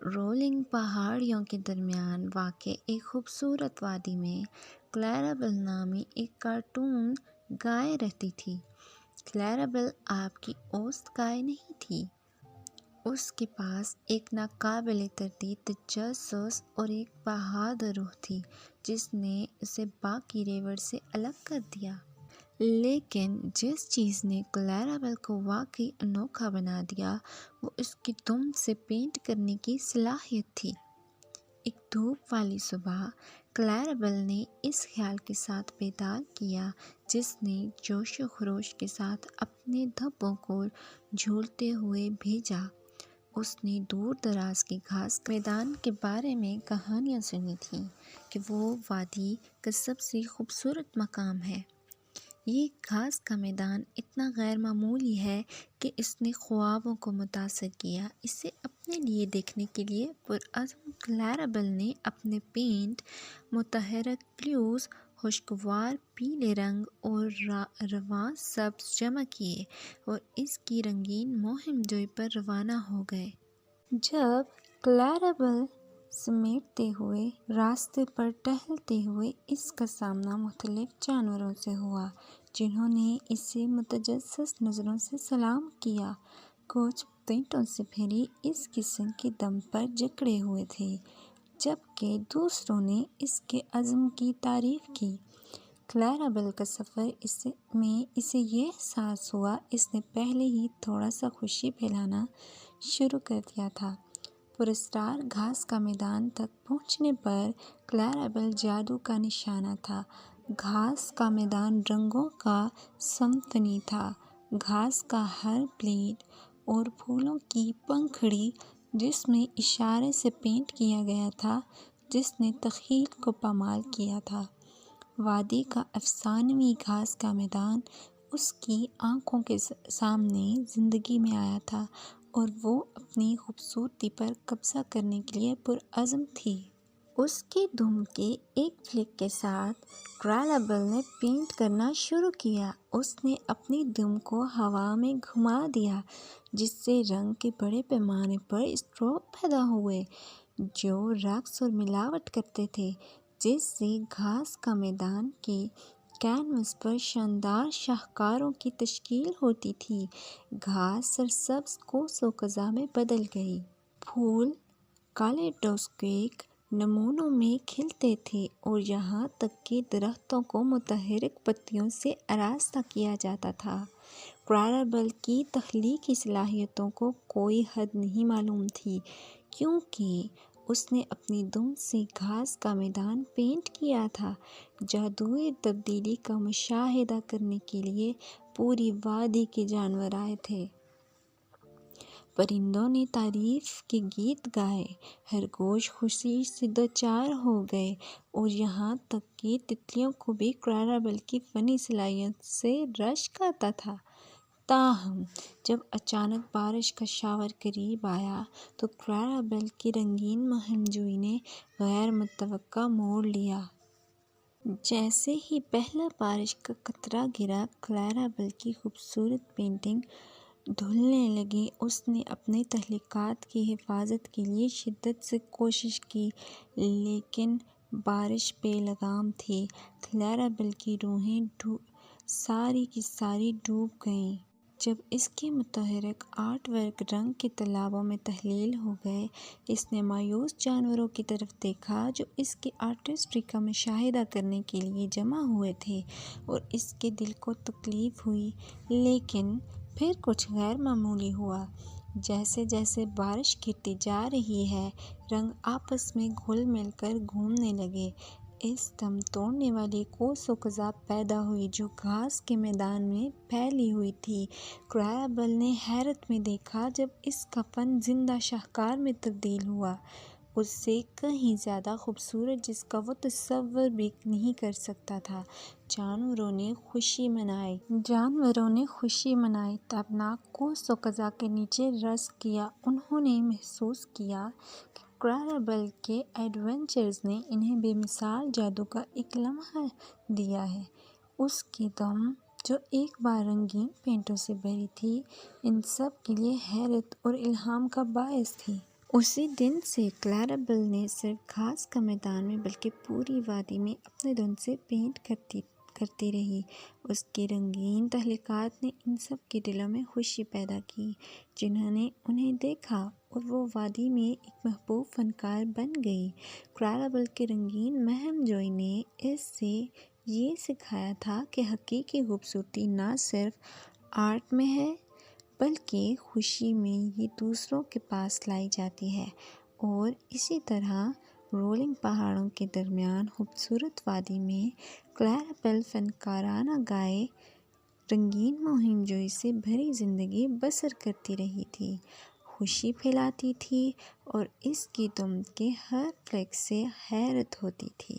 Rolling پہاڑیوں کے درمیان واقع ایک خوبصورت وادی میں کلیرابل نامی ایک کارٹون گائے رہتی تھی۔ کلیرابل آپ کی اوسط گائے نہیں تھی۔ اس کے پاس ایک ناقابل تردید تجسس اور ایک بہادر روح تھی جس نے اسے باقی ریوڑ سے الگ کر دیا۔ لیکن جس چیز نے کلیرابل کو واقعی انوکھا بنا دیا وہ اس کی دم سے پینٹ کرنے کی صلاحیت تھی۔ ایک دھوپ والی صبح کلیرابل نے اس خیال کے ساتھ بیدار کیا جس نے جوش و خروش کے ساتھ اپنے دھبوں کو جھولتے ہوئے بھیجا۔ اس نے دور دراز کے گھاس کے میدان کے بارے میں کہانیاں سنی تھیں کہ وہ وادی کا سب سے خوبصورت مقام ہے۔ یہ گھاس کا میدان اتنا غیر معمولی ہے کہ اس نے خوابوں کو متاثر کیا۔ اسے اپنے لیے دیکھنے کے لیے پرعزم کلیرابل نے اپنے پینٹ متحرک بلیوز، خوشگوار پیلے رنگ اور رواں سبز جمع کیے اور اس کی رنگین مہم جوئی پر روانہ ہو گئے۔ جب کلیرابل سمیٹتے ہوئے راستے پر ٹہلتے ہوئے اس کا سامنا مختلف جانوروں سے ہوا جنہوں نے اسے متجسس نظروں سے سلام کیا۔ کچھ پینٹوں سے بھری اس قسم کے دم پر جکڑے ہوئے تھے جبکہ دوسروں نے اس کے عزم کی تعریف کی۔ کلیرابل کا سفر میں اسے یہ احساس ہوا اس نے پہلے ہی تھوڑا سا خوشی پھیلانا شروع کر دیا تھا۔ پراسرار گھاس کا میدان تک پہنچنے پر کلیرابل جادو کا نشانہ تھا۔ گھاس کا میدان رنگوں کا سمفنی تھا۔ گھاس کا ہر بلیڈ اور پھولوں کی پنکھڑی جس میں اشارے سے پینٹ کیا گیا تھا جس نے تخیل کو پامال کیا تھا۔ وادی کا افسانوی گھاس کا میدان اس کی آنکھوں کے سامنے زندگی میں آیا تھا اور وہ اپنی خوبصورتی پر قبضہ کرنے کے لیے پرعزم تھی۔ اس کے دم کے ایک فلک کے ساتھ کلیرابل نے پینٹ کرنا شروع کیا۔ اس نے اپنی دم کو ہوا میں گھما دیا جس سے رنگ کے بڑے پیمانے پر اسٹروک پیدا ہوئے جو رقص اور ملاوٹ کرتے تھے جس سے گھاس کا میدان کے کینوس پر شاندار شاہکاروں کی تشکیل ہوتی تھی۔ گھاس سرسبز کوس و قزح میں بدل گئی۔ پھول کالیڈوسکوپک نمونوں میں کھلتے تھے اور یہاں تک کہ درختوں کو متحرک پتیوں سے آراستہ کیا جاتا تھا۔ کلیرابل کی تخلیقی صلاحیتوں کو کوئی حد نہیں معلوم تھی کیونکہ اس نے اپنی دم سے گھاس کا میدان پینٹ کیا تھا۔ جادوئی تبدیلی کا مشاہدہ کرنے کے لیے پوری وادی کے جانور آئے تھے۔ پرندوں نے تعریف کے گیت گائے، خرگوش خوشی سے دوچار ہو گئے اور یہاں تک کہ تتلیوں کو بھی کلیرابل کی فنی صلاحیت سے رشک آتا تھا۔ تاہم جب اچانک بارش کا شاور قریب آیا تو کلیرابل کی رنگین مہم جوئی نے غیر متوقع موڑ لیا۔ جیسے ہی پہلا بارش کا قطرہ گرا کلیرابل کی خوبصورت پینٹنگ دھلنے لگی۔ اس نے اپنی تخلیقات کی حفاظت کے لیے شدت سے کوشش کی لیکن بارش بے لگام تھی۔ کلیرابل کی روحیں ساری کی ساری ڈوب گئیں۔ جب اس کے متحرک آرٹ ورک رنگ کے تالابوں میں تحلیل ہو گئے اس نے مایوس جانوروں کی طرف دیکھا جو اس کی آرٹسٹری کا مشاہدہ کرنے کے لیے جمع ہوئے تھے اور اس کے دل کو تکلیف ہوئی۔ لیکن پھر کچھ غیر معمولی ہوا۔ جیسے جیسے بارش گرتی جا رہی ہے رنگ آپس میں گھل مل کر گھومنے لگے۔ اس دم توڑنے والی کوس و قزح پیدا ہوئی جو گھاس کے میدان میں پھیلی ہوئی تھی۔ کلیرابل نے حیرت میں دیکھا جب اس کا فن زندہ شاہکار میں تبدیل ہوا، اس سے کہیں زیادہ خوبصورت جس کا وہ تصور بھی نہیں کر سکتا تھا۔ جانوروں نے خوشی منائی، تابناک کوس و قزح کے نیچے رقص کیا۔ انہوں نے محسوس کیا کہ کلیرابل کے ایڈونچرز نے انہیں بے مثال جادو کا ایک لمحہ دیا ہے۔ اس کی دم جو ایک بار رنگین پینٹوں سے بھری تھی ان سب کے لیے حیرت اور الہام کا باعث تھی۔ اسی دن سے کلیرابل نے صرف گھاس کا میدان میں بلکہ پوری وادی میں اپنے دھن سے پینٹ کرتی رہی۔ اس کی رنگین تخلیقات نے ان سب کے دلوں میں خوشی پیدا کی جنہوں نے انہیں دیکھا، اور وہ وادی میں ایک محبوب فنکار بن گئی۔ کلیرابل کی رنگین مہم جوئی نے اس سے یہ سکھایا تھا کہ حقیقی خوبصورتی نہ صرف آرٹ میں ہے بلکہ خوشی میں یہ دوسروں کے پاس لائی جاتی ہے، اور اسی طرح رولنگ پہاڑوں کے درمیان خوبصورت وادی میں کلیرابل فنکارانہ گائے رنگین مہم جوئی سے بھری زندگی بسر کرتی رہی تھی، خوشی پھیلاتی تھی اور اس کی دم کے ہر فلیکس سے حیرت ہوتی تھی۔